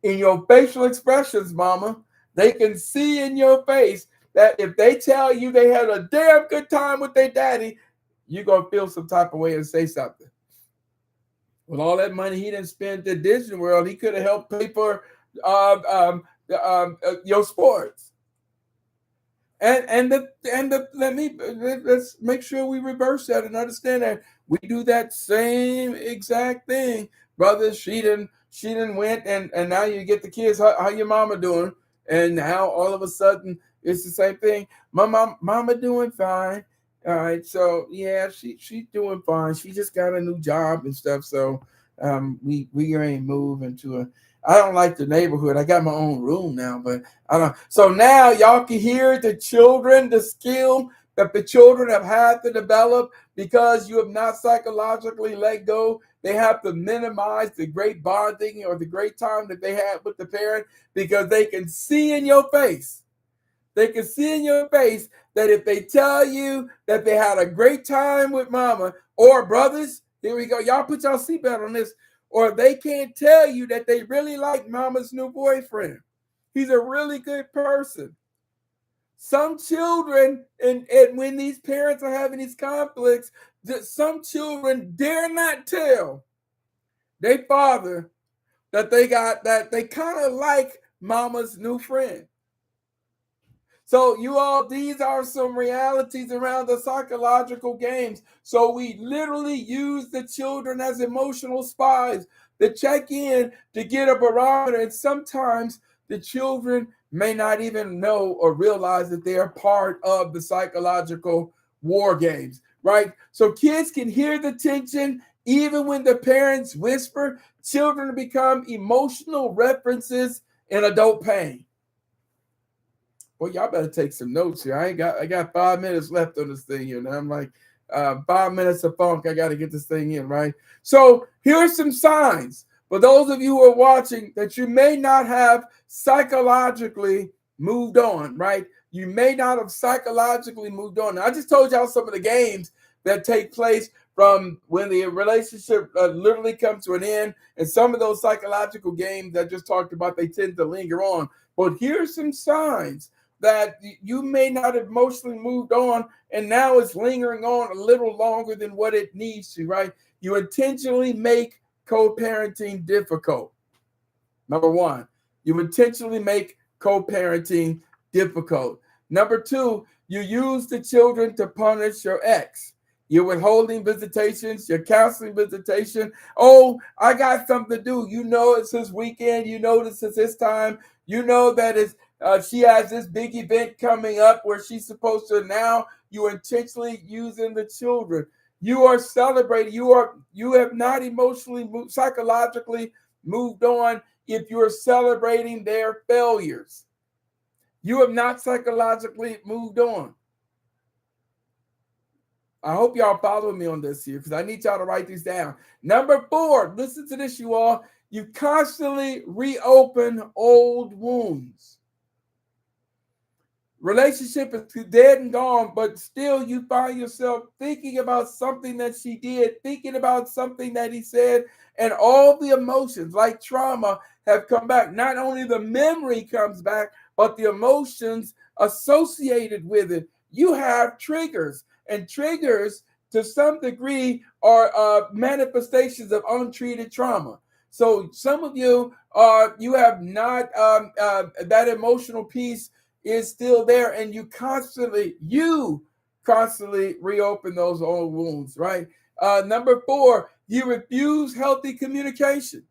in your facial expressions, mama. They can see in your face that if they tell you they had a damn good time with their daddy, you're going to feel some type of way and say something. With all that money he didn't spend at Disney World, he could have helped pay for your sports. Let's make sure we reverse that and understand that we do that same exact thing, brother. She didn't went, and now you get the kids. How your mama doing? And now all of a sudden it's the same thing. My mama doing fine. All right, so yeah, she's doing fine. She just got a new job and stuff. So we ain't moving to a. I don't like the neighborhood. I got my own room now, but I don't. So now y'all can hear the children, the skill that the children have had to develop because you have not psychologically let go. They have to minimize the great bonding or the great time that they had with the parent because they can see in your face. They can see in your face that if they tell you that they had a great time with mama or brothers, here we go. Y'all put your seatbelt on this. Or they can't tell you that they really like mama's new boyfriend. He's a really good person. Some children, and when these parents are having these conflicts, that some children dare not tell their father that they kind of like mama's new friend. So these are some realities around the psychological games. So we literally use the children as emotional spies to check in to get a barometer. And sometimes the children may not even know or realize that they are part of the psychological war games, right? So kids can hear the tension Even when the parents whisper, children become emotional references in adult pain. Well, y'all better take some notes here. I got 5 minutes left on this thing here. And I'm like, 5 minutes of funk. I got to get this thing in, right? So here's some signs for those of you who are watching that you may not have psychologically moved on, right? You may not have psychologically moved on. Now, I just told y'all some of the games that take place from when the relationship literally comes to an end. And some of those psychological games I just talked about, they tend to linger on. But here's some signs that you may not have emotionally moved on, and now it's lingering on a little longer than what it needs to, right? You intentionally make co-parenting difficult. Number one, you intentionally make co-parenting difficult. Number two, you use the children to punish your ex. You're withholding visitations, you're canceling visitation. Oh, I got something to do. You know it's his weekend. You know this is his time. You know that she has this big event coming up where she's supposed to. Now you intentionally using the children. You are celebrating. You have not emotionally, psychologically moved on if you're celebrating their failures. You have not psychologically moved on. I hope y'all follow me on this here because I need y'all to write these down. Number four, listen to this, you all. You constantly reopen old wounds. Relationship is dead and gone, but still you find yourself thinking about something that she did, thinking about something that he said, and all the emotions like trauma have come back. Not only the memory comes back, but the emotions associated with it. You have triggers, and triggers to some degree are manifestations of untreated trauma. So some of you you have not that emotional piece is still there, and you constantly reopen those old wounds, right? Number four, you refuse healthy communication.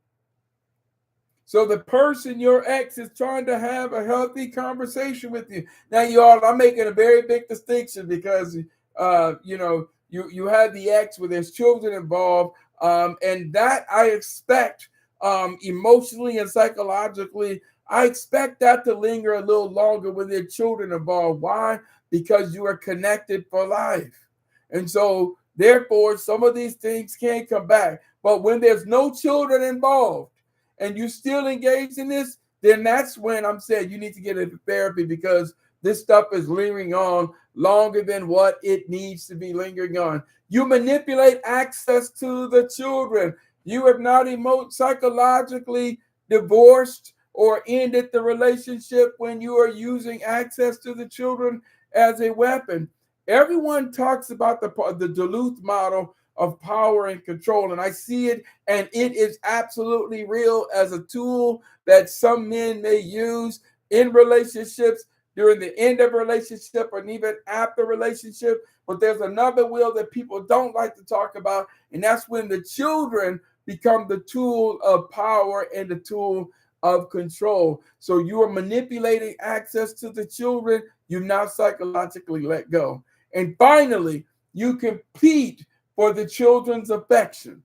So the person, your ex, is trying to have a healthy conversation with you. Now, y'all, I'm making a very big distinction because you have the ex where there's children involved, and that I expect emotionally and psychologically. I expect that to linger a little longer when there are children involved. Why? Because you are connected for life. And so, therefore, some of these things can't come back. But when there's no children involved and you still engaged in this, then that's when I'm saying you need to get into therapy because this stuff is lingering on longer than what it needs to be lingering on. You manipulate access to the children. You have not psychologically divorced or ended the relationship when you are using access to the children as a weapon. Everyone talks about the Duluth model of power and control, and I see it, and it is absolutely real as a tool that some men may use in relationships during the end of a relationship or even after relationship. But there's another wheel that people don't like to talk about, and that's when the children become the tool of power and the tool of control. So you are manipulating access to the children. You've not psychologically let go. And finally, you compete for the children's affection,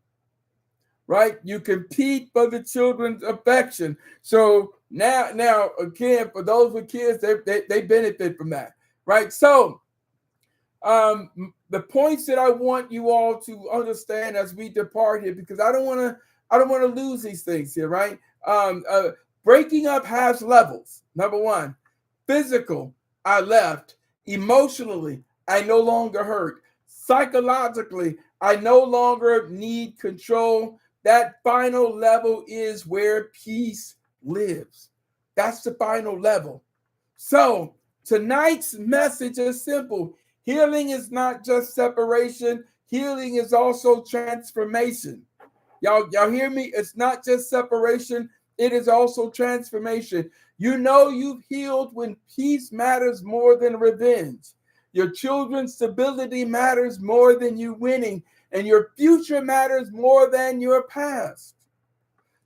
right? You compete for the children's affection. So now again, for those with kids, they benefit from that, right? So the points that I want you all to understand as we depart here, because I don't want to lose these things here, right? Breaking up has levels. Number one, physical, I left. Emotionally, I no longer hurt. Psychologically, I no longer need control. That final level is where peace lives. That's the final level. So tonight's message is simple. Healing is not just separation. Healing is also transformation. Y'all hear me? It's not just separation. It is also transformation. You know you've healed when peace matters more than revenge. Your children's stability matters more than you winning, and your future matters more than your past.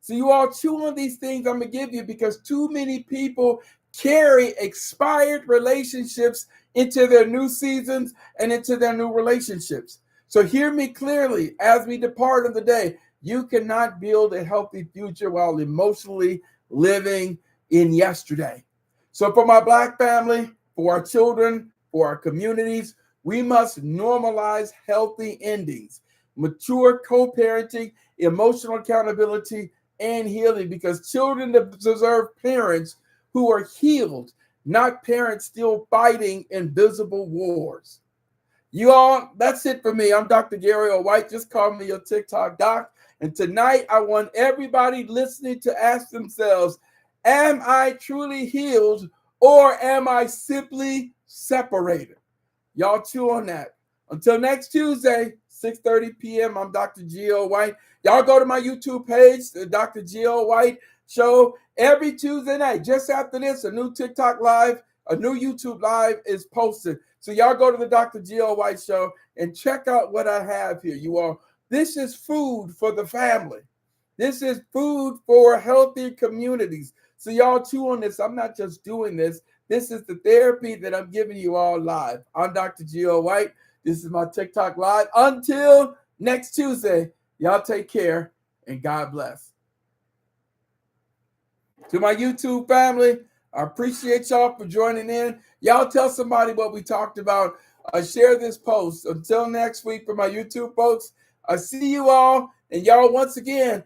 So you all chew on these things I'm going to give you because too many people carry expired relationships into their new seasons and into their new relationships. So hear me clearly as we depart of the day. You cannot build a healthy future while emotionally living in yesterday. So for my Black family, for our children, for our communities, we must normalize healthy endings, mature co-parenting, emotional accountability, and healing, because children deserve parents who are healed, not parents still fighting invisible wars. You all, that's it for me. I'm Dr. Gary O. White. Just call me your TikTok doc. And tonight, I want everybody listening to ask themselves, am I truly healed or am I simply separated? Y'all chew on that. Until next Tuesday, 6:30 p.m., I'm Dr. G.O. White. Y'all go to my YouTube page, the Dr. G.O. White Show. Every Tuesday night, just after this, a new TikTok Live, a new YouTube Live is posted. So y'all go to the Dr. G.O. White Show and check out what I have here. You all, this is food for the family. This is food for healthy communities. So y'all chew on this. I'm not just doing this. This is the therapy that I'm giving you all live. I'm Dr. Gio White. This is my TikTok Live. Until next Tuesday, y'all take care and God bless. To my YouTube family, I appreciate y'all for joining in. Y'all tell somebody what we talked about. Share this post. Until next week, for my YouTube folks, I see you all. And y'all, once again,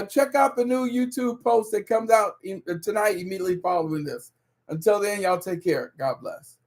check out the new YouTube post that comes out tonight, immediately following this. Until then, y'all take care. God bless.